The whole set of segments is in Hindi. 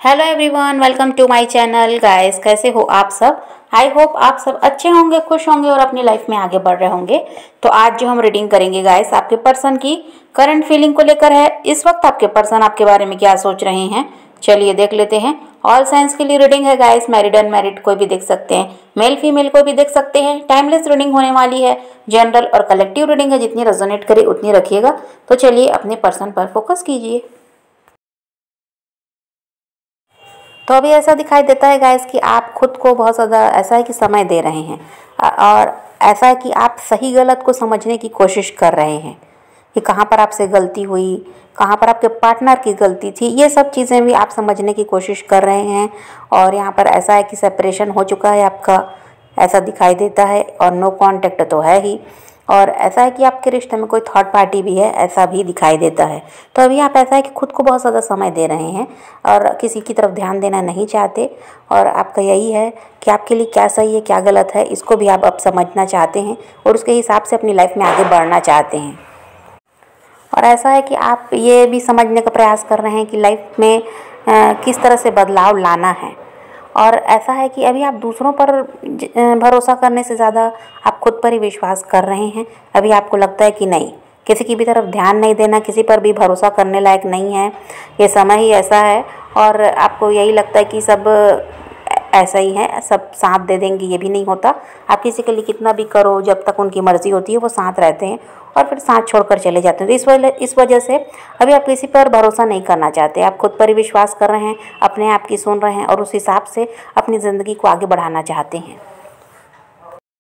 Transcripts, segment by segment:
Hello everyone, welcome to my channel. Guys, कैसे हो आप सब? आई होप आप सब अच्छे होंगे, खुश होंगे और अपनी लाइफ में आगे बढ़ रहे होंगे। तो आज जो हम रीडिंग करेंगे गाइस, आपके पर्सन की करंट फीलिंग को लेकर है। इस वक्त आपके पर्सन आपके बारे में क्या सोच रहे हैं, चलिए देख लेते हैं। ऑल साइंस के लिए रीडिंग है गाइस, मैरिड अनमैरिड कोई भी देख सकते हैं, मेल फीमेल कोई भी देख सकते हैं। टाइमलेस रीडिंग होने वाली है, जनरल और कलेक्टिव रीडिंग है, जितनी रेजोनेट करे उतनी रखिएगा। तो चलिए अपने पर्सन पर फोकस कीजिए। तो अभी ऐसा दिखाई देता है गाइस कि आप खुद को बहुत ज़्यादा ऐसा है कि समय दे रहे हैं और ऐसा है कि आप सही गलत को समझने की कोशिश कर रहे हैं कि कहाँ पर आपसे गलती हुई, कहाँ पर आपके पार्टनर की गलती थी। ये सब चीज़ें भी आप समझने की कोशिश कर रहे हैं। और यहाँ पर ऐसा है कि सेपरेशन हो चुका है आपका, ऐसा दिखाई देता है। और नो कांटेक्ट तो है ही, और ऐसा है कि आपके रिश्ते में कोई थर्ड पार्टी भी है, ऐसा भी दिखाई देता है। तो अभी आप ऐसा है कि खुद को बहुत ज़्यादा समय दे रहे हैं और किसी की तरफ ध्यान देना नहीं चाहते। और आपका यही है कि आपके लिए क्या सही है क्या गलत है, इसको भी आप अब समझना चाहते हैं और उसके हिसाब से अपनी लाइफ में आगे बढ़ना चाहते हैं। और ऐसा है कि आप ये भी समझने का प्रयास कर रहे हैं कि लाइफ में किस तरह से बदलाव लाना है। और ऐसा है कि अभी आप दूसरों पर भरोसा करने से ज़्यादा आप खुद पर ही विश्वास कर रहे हैं। अभी आपको लगता है कि नहीं, किसी की भी तरफ ध्यान नहीं देना, किसी पर भी भरोसा करने लायक नहीं है, ये समय ही ऐसा है। और आपको यही लगता है कि सब ऐसा ही है, सब साथ दे देंगे, ये भी नहीं होता। आप किसी के लिए कितना भी करो, जब तक उनकी मर्ज़ी होती है वो साथ रहते हैं और फिर साथ छोड़कर चले जाते हैं। तो इस वजह से अभी आप किसी पर भरोसा नहीं करना चाहते। आप खुद पर ही विश्वास कर रहे हैं, अपने आप की सुन रहे हैं और उस हिसाब से अपनी ज़िंदगी को आगे बढ़ाना चाहते हैं।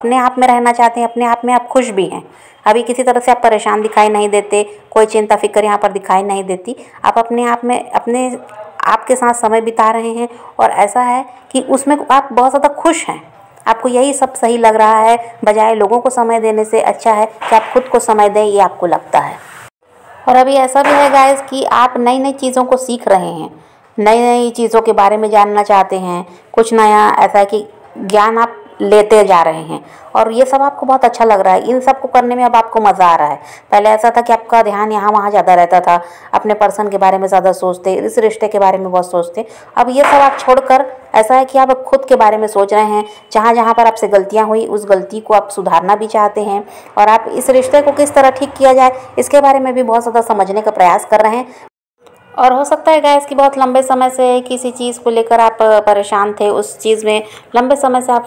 अपने आप में रहना चाहते हैं, अपने आप में आप खुश भी हैं। अभी किसी तरह से आप परेशान दिखाई नहीं देते, कोई चिंता फिक्र यहाँ पर दिखाई नहीं देती। आप अपने आप में अपने आपके साथ समय बिता रहे हैं और ऐसा है कि उसमें आप बहुत ज़्यादा खुश हैं। आपको यही सब सही लग रहा है, बजाय लोगों को समय देने से अच्छा है कि आप खुद को समय दें, ये आपको लगता है। और अभी ऐसा भी है गाइस कि आप नई नई चीज़ों को सीख रहे हैं, नई नई चीज़ों के बारे में जानना चाहते हैं। कुछ नया ऐसा है कि ज्ञान आप लेते जा रहे हैं और ये सब आपको बहुत अच्छा लग रहा है। इन सब को करने में अब आपको मज़ा आ रहा है। पहले ऐसा था कि आपका ध्यान यहाँ वहाँ ज़्यादा रहता था, अपने पर्सन के बारे में ज़्यादा सोचते, इस रिश्ते के बारे में बहुत सोचते। अब ये सब आप छोड़कर ऐसा है कि आप अब खुद के बारे में सोच रहे हैं। जहाँ जहाँ पर आपसे गलतियाँ हुई, उस गलती को आप सुधारना भी चाहते हैं और आप इस रिश्ते को किस तरह ठीक किया जाए, इसके बारे में भी बहुत ज़्यादा समझने का प्रयास कर रहे हैं। और हो सकता है गाइस कि बहुत लंबे समय से किसी चीज़ को लेकर आप परेशान थे, उस चीज़ में लंबे समय से आप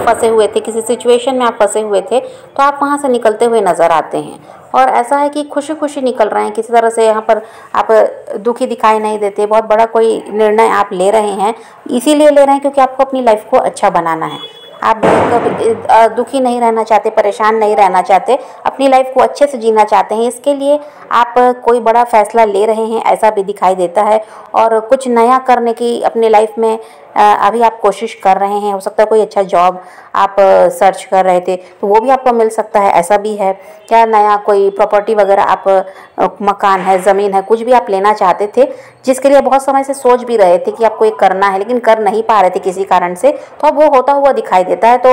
फंसे हुए थे, किसी सिचुएशन में आप फंसे हुए थे, तो आप वहाँ से निकलते हुए नज़र आते हैं। और ऐसा है कि खुशी खुशी निकल रहे हैं, किसी तरह से यहाँ पर आप दुखी दिखाई नहीं देते। बहुत बड़ा कोई निर्णय आप ले रहे हैं, इसीलिए ले रहे हैं क्योंकि आपको अपनी लाइफ को अच्छा बनाना है। आप कभी दुखी नहीं रहना चाहते, परेशान नहीं रहना चाहते, अपनी लाइफ को अच्छे से जीना चाहते हैं। इसके लिए आप कोई बड़ा फैसला ले रहे हैं, ऐसा भी दिखाई देता है। और कुछ नया करने की अपनी लाइफ में अभी आप कोशिश कर रहे हैं। हो सकता है कोई अच्छा जॉब आप सर्च कर रहे थे तो वो भी आपको मिल सकता है, ऐसा भी है। क्या नया कोई प्रॉपर्टी वगैरह आप मकान है, ज़मीन है, कुछ भी आप लेना चाहते थे, जिसके लिए बहुत समय से सोच भी रहे थे कि आपको ये करना है, लेकिन कर नहीं पा रहे थे किसी कारण से, तो अब वो होता हुआ दिखाई देता है। तो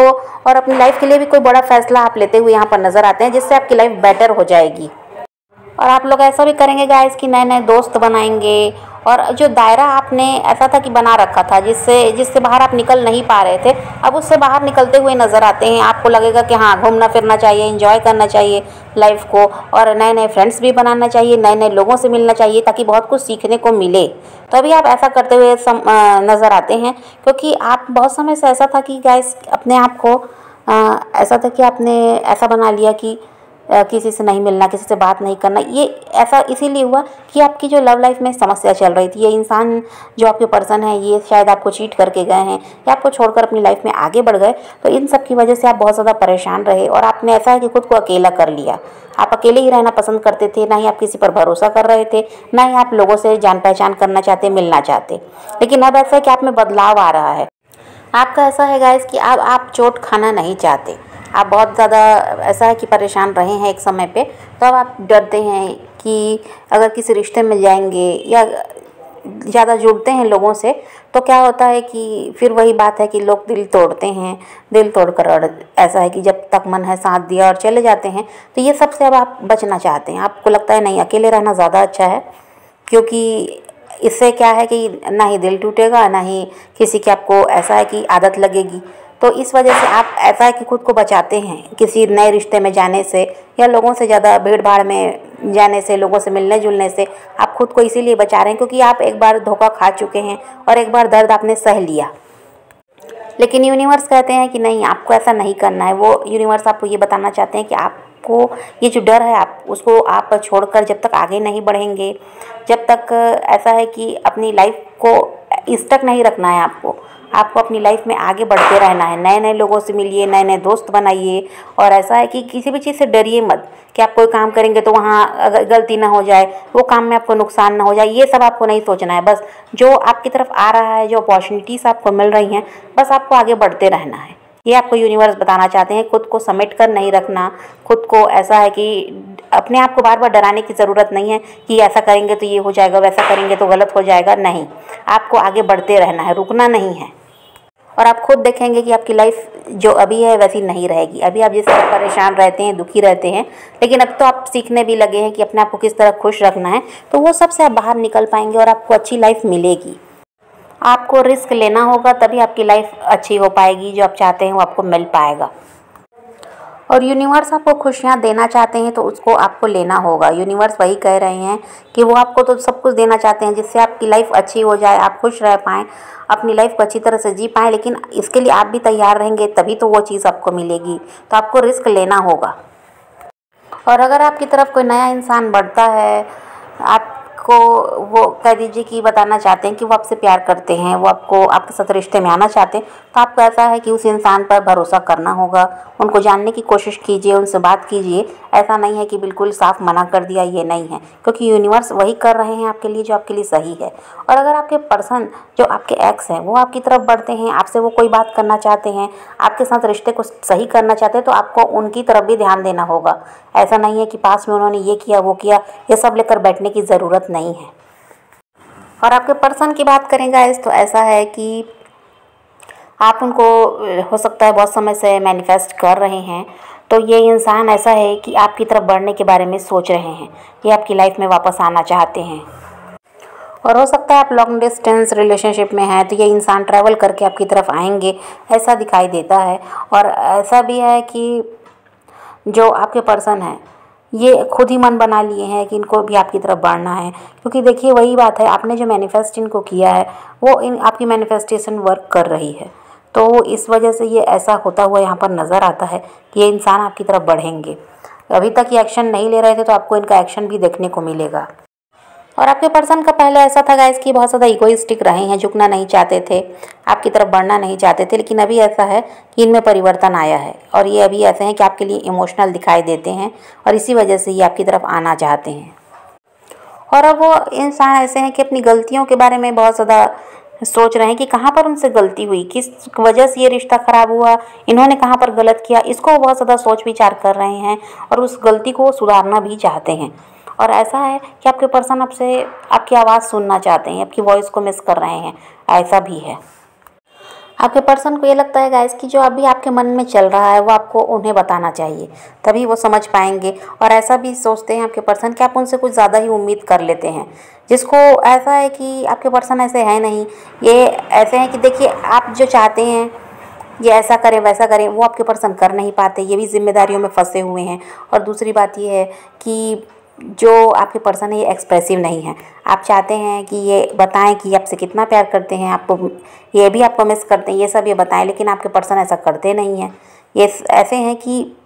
और अपनी लाइफ के लिए भी कोई बड़ा फैसला आप लेते हुए यहाँ पर नज़र आते हैं, जिससे आपकी लाइफ बेटर हो जाएगी। और आप लोग ऐसा भी करेंगे गाइस कि नए नए दोस्त बनाएंगे। और जो दायरा आपने ऐसा था कि बना रखा था, जिससे बाहर आप निकल नहीं पा रहे थे, अब उससे बाहर निकलते हुए नज़र आते हैं। आपको लगेगा कि हाँ, घूमना फिरना चाहिए, एंजॉय करना चाहिए लाइफ को, और नए नए फ्रेंड्स भी बनाना चाहिए, नए नए लोगों से मिलना चाहिए ताकि बहुत कुछ सीखने को मिले। तो अभी आप ऐसा करते हुए नज़र आते हैं, क्योंकि आप बहुत समय से ऐसा था कि गाइस अपने आप को ऐसा था कि आपने ऐसा बना लिया कि किसी से नहीं मिलना, किसी से बात नहीं करना। ये ऐसा इसीलिए हुआ कि आपकी जो लव लाइफ में समस्या चल रही थी, ये इंसान जो आपके पर्सन है, ये शायद आपको चीट करके गए हैं या आपको छोड़कर अपनी लाइफ में आगे बढ़ गए। तो इन सब की वजह से आप बहुत ज़्यादा परेशान रहे और आपने ऐसा है कि खुद को अकेला कर लिया। आप अकेले ही रहना पसंद करते थे, ना ही आप किसी पर भरोसा कर रहे थे, ना ही आप लोगों से जान पहचान करना चाहते, मिलना चाहते। लेकिन अब ऐसा है कि आप में बदलाव आ रहा है। आपका ऐसा है गाइस कि अब आप चोट खाना नहीं चाहते। आप बहुत ज़्यादा ऐसा है कि परेशान रहे हैं एक समय पे, तो अब आप डरते हैं कि अगर किसी रिश्ते में जाएंगे या ज़्यादा जुड़ते हैं लोगों से, तो क्या होता है कि फिर वही बात है कि लोग दिल तोड़ते हैं, दिल तोड़कर और ऐसा है कि जब तक मन है साथ दिया और चले जाते हैं। तो ये सब से अब आप बचना चाहते हैं। आपको लगता है नहीं, अकेले रहना ज़्यादा अच्छा है, क्योंकि इससे क्या है कि ना ही दिल टूटेगा, ना ही किसी की आपको ऐसा है कि आदत लगेगी। तो इस वजह से आप ऐसा है कि खुद को बचाते हैं किसी नए रिश्ते में जाने से या लोगों से ज़्यादा भीड़ भाड़ में जाने से, लोगों से मिलने जुलने से। आप खुद को इसीलिए बचा रहे हैं क्योंकि आप एक बार धोखा खा चुके हैं और एक बार दर्द आपने सह लिया। लेकिन यूनिवर्स कहते हैं कि नहीं, आपको ऐसा नहीं करना है। वो यूनिवर्स आपको ये बताना चाहते हैं कि आपको ये जो डर है आप उसको आप छोड़कर जब तक आगे नहीं बढ़ेंगे, जब तक ऐसा है कि अपनी लाइफ को स्टक नहीं रखना है आपको अपनी लाइफ में आगे बढ़ते रहना है। नए नए लोगों से मिलिए, नए नए दोस्त बनाइए और ऐसा है कि किसी भी चीज़ से डरिए मत कि आप कोई काम करेंगे तो वहाँ अगर गलती ना हो जाए, वो काम में आपको नुकसान ना हो जाए। ये सब आपको नहीं सोचना है। बस जो आपकी तरफ आ रहा है, जो अपॉर्चुनिटीज़ आपको मिल रही हैं, बस आपको आगे बढ़ते रहना है। ये आपको यूनिवर्स बताना चाहते हैं। खुद को समेट कर नहीं रखना, खुद को ऐसा है कि अपने आप को बार बार डराने की ज़रूरत नहीं है कि ऐसा करेंगे तो ये हो जाएगा, वैसा करेंगे तो गलत हो जाएगा। नहीं, आपको आगे बढ़ते रहना है, रुकना नहीं है। और आप खुद देखेंगे कि आपकी लाइफ जो अभी है वैसी नहीं रहेगी। अभी आप जिस तरह परेशान रहते हैं, दुखी रहते हैं, लेकिन अब तो आप सीखने भी लगे हैं कि अपने आप को किस तरह खुश रखना है। तो वो सबसे आप बाहर निकल पाएंगे और आपको अच्छी लाइफ मिलेगी। आपको रिस्क लेना होगा तभी आपकी लाइफ अच्छी हो पाएगी। जो आप चाहते हैं वो आपको मिल पाएगा। और यूनिवर्स आपको खुशियाँ देना चाहते हैं तो उसको आपको लेना होगा। यूनिवर्स वही कह रहे हैं कि वो आपको तो सब कुछ देना चाहते हैं जिससे आपकी लाइफ अच्छी हो जाए, आप खुश रह पाएँ, अपनी लाइफ को अच्छी तरह से जी पाएँ। लेकिन इसके लिए आप भी तैयार रहेंगे तभी तो वो चीज़ आपको मिलेगी। तो आपको रिस्क लेना होगा। और अगर आपकी तरफ कोई नया इंसान बढ़ता है, आपको वो कह दीजिए कि बताना चाहते हैं कि वो आपसे प्यार करते हैं, वो आपके साथ रिश्ते में आना चाहते हैं, तो आपको ऐसा है कि उस इंसान पर भरोसा करना होगा। उनको जानने की कोशिश कीजिए, उनसे बात कीजिए। ऐसा नहीं है कि बिल्कुल साफ मना कर दिया, ये नहीं है, क्योंकि यूनिवर्स वही कर रहे हैं आपके लिए जो आपके लिए सही है। और अगर आपके पर्सन जो आपके एक्स हैं वो आपकी तरफ बढ़ते हैं, आपसे वो कोई बात करना चाहते हैं, आपके साथ रिश्ते को सही करना चाहते हैं, तो आपको उनकी तरफ भी ध्यान देना होगा। ऐसा नहीं है कि पास में उन्होंने ये किया वो किया, ये सब लेकर बैठने की ज़रूरत नहीं है। और आपके पर्सन की बात करें गाइस तो ऐसा है कि आप उनको हो सकता है बहुत समय से मैनिफेस्ट कर रहे हैं। तो ये इंसान ऐसा है कि आपकी तरफ बढ़ने के बारे में सोच रहे हैं, ये आपकी लाइफ में वापस आना चाहते हैं। और हो सकता है आप लॉन्ग डिस्टेंस रिलेशनशिप में हैं तो ये इंसान ट्रैवल करके आपकी तरफ आएंगे, ऐसा दिखाई देता है। और ऐसा भी है कि जो आपके पर्सन हैं ये खुद ही मन बना लिए हैं कि इनको भी आपकी तरफ बढ़ना है। क्योंकि देखिए वही बात है, आपने जो मैनिफेस्ट इनको किया है वो आपकी मैनिफेस्टेशन वर्क कर रही है। तो इस वजह से ये ऐसा होता हुआ यहाँ पर नज़र आता है कि ये इंसान आपकी तरफ बढ़ेंगे। अभी तक ये एक्शन नहीं ले रहे थे तो आपको इनका एक्शन भी देखने को मिलेगा। और आपके पर्सन का पहले ऐसा था गाइस कि बहुत ज़्यादा इगोइस्टिक रहे हैं, झुकना नहीं चाहते थे, आपकी तरफ बढ़ना नहीं चाहते थे। लेकिन अभी ऐसा है कि इनमें परिवर्तन आया है और ये अभी ऐसे हैं कि आपके लिए इमोशनल दिखाई देते हैं और इसी वजह से ये आपकी तरफ आना चाहते हैं। और अब वो इंसान ऐसे हैं कि अपनी गलतियों के बारे में बहुत ज़्यादा सोच रहे हैं कि कहाँ पर उनसे गलती हुई, किस वजह से ये रिश्ता ख़राब हुआ, इन्होंने कहाँ पर गलत किया, इसको वो बहुत ज़्यादा सोच विचार कर रहे हैं और उस गलती को वो सुधारना भी चाहते हैं। और ऐसा है कि आपके पर्सन आपसे आपकी आवाज़ सुनना चाहते हैं, आपकी वॉइस को मिस कर रहे हैं, ऐसा भी है। आपके पर्सन को ये लगता है गाइस कि जो अभी आपके मन में चल रहा है वो आपको उन्हें बताना चाहिए, तभी वो समझ पाएंगे। और ऐसा भी सोचते हैं आपके पर्सन कि आप उनसे कुछ ज़्यादा ही उम्मीद कर लेते हैं, जिसको ऐसा है कि आपके पर्सन ऐसे है नहीं। ये ऐसे हैं कि देखिए आप जो चाहते हैं ये ऐसा करें वैसा करें, वो आपके पर्सन कर नहीं पाते, ये भी जिम्मेदारियों में फंसे हुए हैं। और दूसरी बात ये है कि जो आपके पर्सन है ये एक्सप्रेसिव नहीं है। आप चाहते हैं कि ये बताएं कि आपसे कितना प्यार करते हैं, आपको ये भी आपको मिस करते हैं, ये सब ये बताएं, लेकिन आपके पर्सन ऐसा करते नहीं हैं। ये ऐसे हैं कि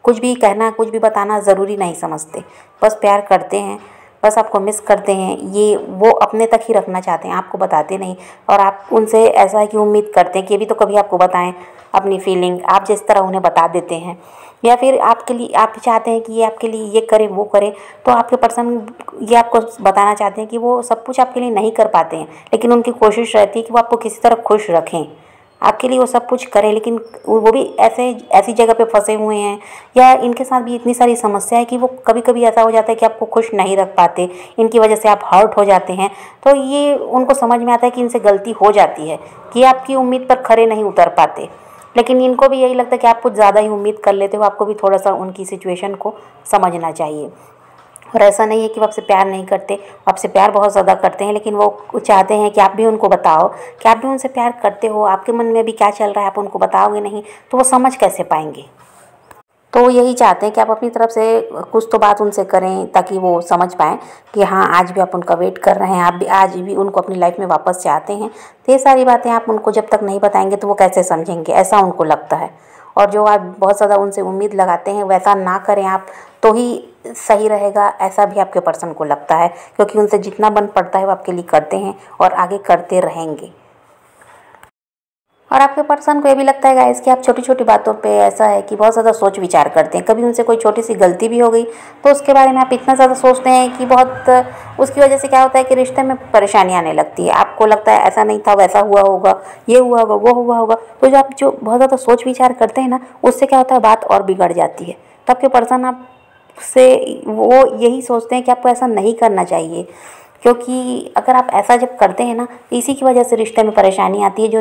कुछ भी कहना, कुछ भी बताना ज़रूरी नहीं समझते, बस प्यार करते हैं, बस आपको मिस करते हैं। ये वो अपने तक ही रखना चाहते हैं, आपको बताते नहीं। और आप उनसे ऐसा है कि उम्मीद करते हैं कि अभी तो कभी आपको बताएं अपनी फीलिंग, आप जिस तरह उन्हें बता देते हैं। या फिर आपके लिए आप चाहते हैं कि ये आपके लिए ये करे वो करे, तो आपके पर्सन ये आपको बताना चाहते हैं कि वो सब कुछ आपके लिए नहीं कर पाते हैं, लेकिन उनकी कोशिश रहती है कि वो आपको किसी तरह खुश रखें, आपके लिए वो सब कुछ करें। लेकिन वो भी ऐसी जगह पे फंसे हुए हैं या इनके साथ भी इतनी सारी समस्या है कि वो कभी कभी ऐसा हो जाता है कि आपको खुश नहीं रख पाते, इनकी वजह से आप हर्ट हो जाते हैं। तो ये उनको समझ में आता है कि इनसे गलती हो जाती है कि आपकी उम्मीद पर खरे नहीं उतर पाते। लेकिन इनको भी यही लगता है कि आप कुछ ज़्यादा ही उम्मीद कर लेते हो, आपको भी थोड़ा सा उनकी सिचुएशन को समझना चाहिए। और ऐसा नहीं है कि वो आपसे प्यार नहीं करते, आपसे प्यार बहुत ज़्यादा करते हैं, लेकिन वो चाहते हैं कि आप भी उनको बताओ कि आप भी उनसे प्यार करते हो, आपके मन में भी क्या चल रहा है। आप उनको बताओगे नहीं तो वो समझ कैसे पाएंगे। तो वो यही चाहते हैं कि आप अपनी तरफ से कुछ तो बात उनसे करें ताकि वो समझ पाएँ कि हाँ, आज भी आप उनका वेट कर रहे हैं, आप भी आज भी उनको अपनी लाइफ में वापस चाहते हैं। तो ये सारी बातें आप उनको जब तक नहीं बताएंगे तो वो कैसे समझेंगे, ऐसा उनको लगता है। और जो आप बहुत ज़्यादा उनसे उम्मीद लगाते हैं वैसा ना करें आप, तो ही सही रहेगा, ऐसा भी आपके पर्सन को लगता है। क्योंकि उनसे जितना बन पड़ता है वो आपके लिए करते हैं और आगे करते रहेंगे। और आपके पर्सन को ये भी लगता है गाइस कि आप छोटी छोटी बातों पे ऐसा है कि बहुत ज़्यादा सोच विचार करते हैं। कभी उनसे कोई छोटी सी गलती भी हो गई तो उसके बारे में आप इतना ज़्यादा सोचते हैं कि बहुत उसकी वजह से क्या होता है कि रिश्ते में परेशानी आने लगती है। आपको लगता है ऐसा नहीं था, वैसा हुआ होगा, ये हुआ होगा, वो हुआ होगा। तो जो आप जो बहुत ज़्यादा सोच विचार करते हैं ना, उससे क्या होता है, बात और बिगड़ जाती है। तो आपके पर्सन आपसे वो यही सोचते हैं कि आपको ऐसा नहीं करना चाहिए, क्योंकि अगर आप ऐसा जब करते हैं ना, इसी की वजह से रिश्ते में परेशानी आती है। जो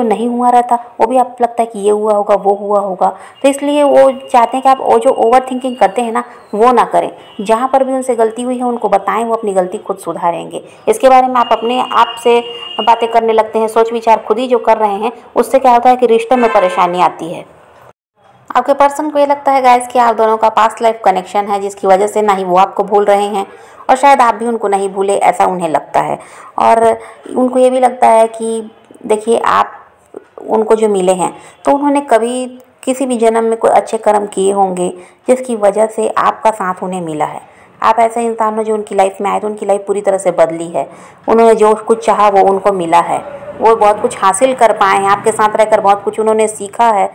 नहीं हुआ रहता वो भी आप लगता है कि ये हुआ होगा, वो हुआ होगा। तो इसलिए वो चाहते हैं कि आप वो जो ओवर थिंकिंग करते हैं ना, वो ना करें। जहाँ पर भी उनसे गलती हुई है उनको बताएं, वो अपनी गलती खुद सुधारेंगे। इसके बारे में आप अपने आप से बातें करने लगते हैं, सोच विचार खुद ही जो कर रहे हैं, उससे क्या होता है कि रिश्ते में परेशानी आती है। आपके पर्सन को ये लगता है गाइस कि आप दोनों का पास्ट लाइफ कनेक्शन है, जिसकी वजह से ना ही वो आपको भूल रहे हैं और शायद आप भी उनको नहीं भूले, ऐसा उन्हें लगता है। और उनको ये भी लगता है कि देखिए, आप उनको जो मिले हैं तो उन्होंने कभी किसी भी जन्म में कोई अच्छे कर्म किए होंगे, जिसकी वजह से आपका साथ उन्हें मिला है। आप ऐसे इंसान हो जो उनकी लाइफ में आए तो उनकी लाइफ पूरी तरह से बदली है। उन्होंने जो कुछ चाहा वो उनको मिला है, वो बहुत कुछ हासिल कर पाए हैं, आपके साथ रहकर बहुत कुछ उन्होंने सीखा है।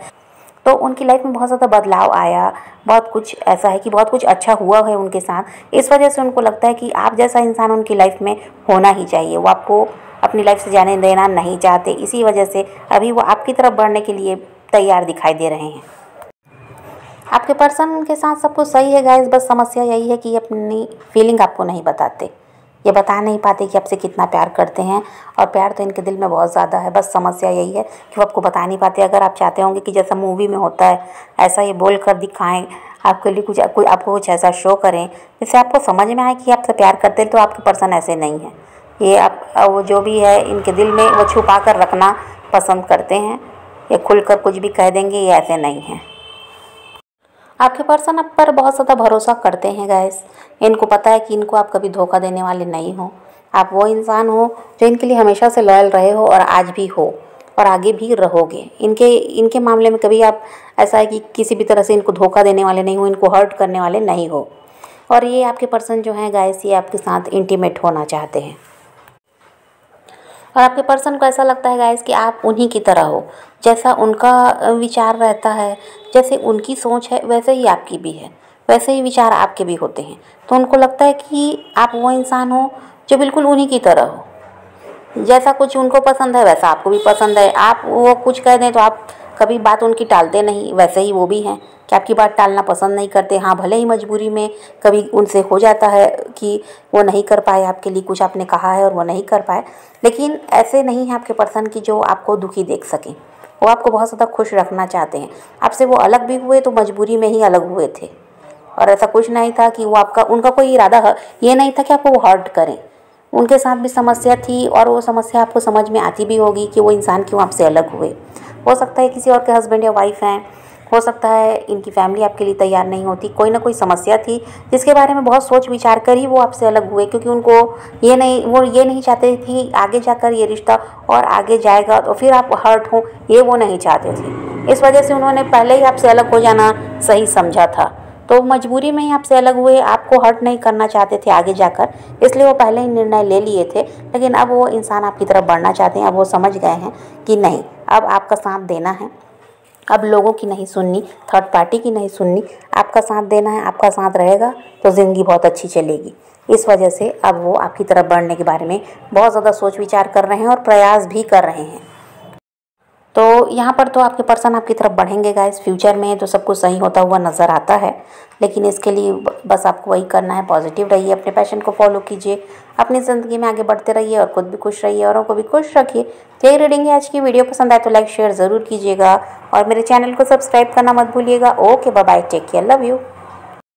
तो उनकी लाइफ में बहुत ज़्यादा बदलाव आया, बहुत कुछ ऐसा है कि बहुत कुछ अच्छा हुआ है उनके साथ। इस वजह से उनको लगता है कि आप जैसा इंसान उनकी लाइफ में होना ही चाहिए। वो आपको अपनी लाइफ से जाने देना नहीं चाहते, इसी वजह से अभी वो आपकी तरफ बढ़ने के लिए तैयार दिखाई दे रहे हैं। आपके पर्सन के साथ सब कुछ सही है गाइस, बस समस्या यही है कि अपनी फीलिंग आपको नहीं बताते, ये बता नहीं पाते कि आपसे कितना प्यार करते हैं। और प्यार तो इनके दिल में बहुत ज़्यादा है, बस समस्या यही है कि वो आपको बता नहीं पाते। अगर आप चाहते होंगे कि जैसा मूवी में होता है ऐसा ये बोल कर दिखाएं, आपके लिए आपको कुछ ऐसा शो करें जिससे आपको समझ में आए कि आपसे प्यार करते हैं, तो आपके पर्सन ऐसे नहीं है। ये आप वो जो भी है इनके दिल में वो छुपा कर रखना पसंद करते हैं। ये खुलकर कुछ भी कह देंगे, ये ऐसे नहीं हैं। आपके पर्सन आप पर बहुत ज़्यादा भरोसा करते हैं गाइस। इनको पता है कि इनको आप कभी धोखा देने वाले नहीं हो। आप वो इंसान हो जो इनके लिए हमेशा से लॉयल रहे हो और आज भी हो और आगे भी रहोगे। इनके मामले में कभी आप ऐसा है कि किसी भी तरह से इनको धोखा देने वाले नहीं हो, इनको हर्ट करने वाले नहीं हो। और ये आपके पर्सन जो हैं गाइस, ये आपके साथ इंटीमेट होना चाहते हैं। और आपके पर्सन को ऐसा लगता है गाइस कि आप उन्हीं की तरह हो, जैसा उनका विचार रहता है, जैसे उनकी सोच है वैसे ही आपकी भी है, वैसे ही विचार आपके भी होते हैं। तो उनको लगता है कि आप वो इंसान हो जो बिल्कुल उन्हीं की तरह हो। जैसा कुछ उनको पसंद है वैसा आपको भी पसंद है। आप वो कुछ कह दें तो आप कभी बात उनकी टालते नहीं, वैसे ही वो भी हैं कि आपकी बात टालना पसंद नहीं करते। हाँ, भले ही मजबूरी में कभी उनसे हो जाता है कि वो नहीं कर पाए, आपके लिए कुछ आपने कहा है और वो नहीं कर पाए, लेकिन ऐसे नहीं है आपके पर्सन की जो आपको दुखी देख सकें। वो आपको बहुत ज़्यादा खुश रखना चाहते हैं। आपसे वो अलग भी हुए तो मजबूरी में ही अलग हुए थे, और ऐसा कुछ नहीं था कि वो उनका कोई इरादा ये नहीं था कि आपको वो हर्ट करें। उनके साथ भी समस्या थी और वो समस्या आपको समझ में आती भी होगी कि वो इंसान क्यों आपसे अलग हुए। हो सकता है किसी और के हस्बैंड या वाइफ हैं, हो सकता है इनकी फैमिली आपके लिए तैयार नहीं होती, कोई ना कोई समस्या थी जिसके बारे में बहुत सोच विचार कर ही वो आपसे अलग हुए। क्योंकि वो ये नहीं चाहते थे आगे जाकर ये रिश्ता और आगे जाएगा तो फिर आप हर्ट हो, ये वो नहीं चाहते थे। इस वजह से उन्होंने पहले ही आपसे अलग हो जाना सही समझा था। तो मजबूरी में ही आपसे अलग हुए, आपको हर्ट नहीं करना चाहते थे आगे जाकर, इसलिए वो पहले ही निर्णय ले लिए थे। लेकिन अब वो इंसान आपकी तरफ बढ़ना चाहते हैं। अब वो समझ गए हैं कि नहीं, अब आपका साथ देना है, अब लोगों की नहीं सुननी, थर्ड पार्टी की नहीं सुननी, आपका साथ देना है। आपका साथ रहेगा तो ज़िंदगी बहुत अच्छी चलेगी। इस वजह से अब वो आपकी तरफ बढ़ने के बारे में बहुत ज़्यादा सोच विचार कर रहे हैं और प्रयास भी कर रहे हैं। तो यहाँ पर तो आपके पर्सन आपकी तरफ बढ़ेंगे गाइस फ्यूचर में, तो सब कुछ सही होता हुआ नज़र आता है। लेकिन इसके लिए बस आपको वही करना है, पॉजिटिव रहिए, अपने पैशन को फॉलो कीजिए, अपनी ज़िंदगी में आगे बढ़ते रहिए और खुद भी खुश रहिए, औरों को भी खुश रखिए। तो यही रीडिंग है आज की। वीडियो पसंद आए तो लाइक शेयर ज़रूर कीजिएगा और मेरे चैनल को सब्सक्राइब करना मत भूलिएगा। Okay, bye bye, take care, love you.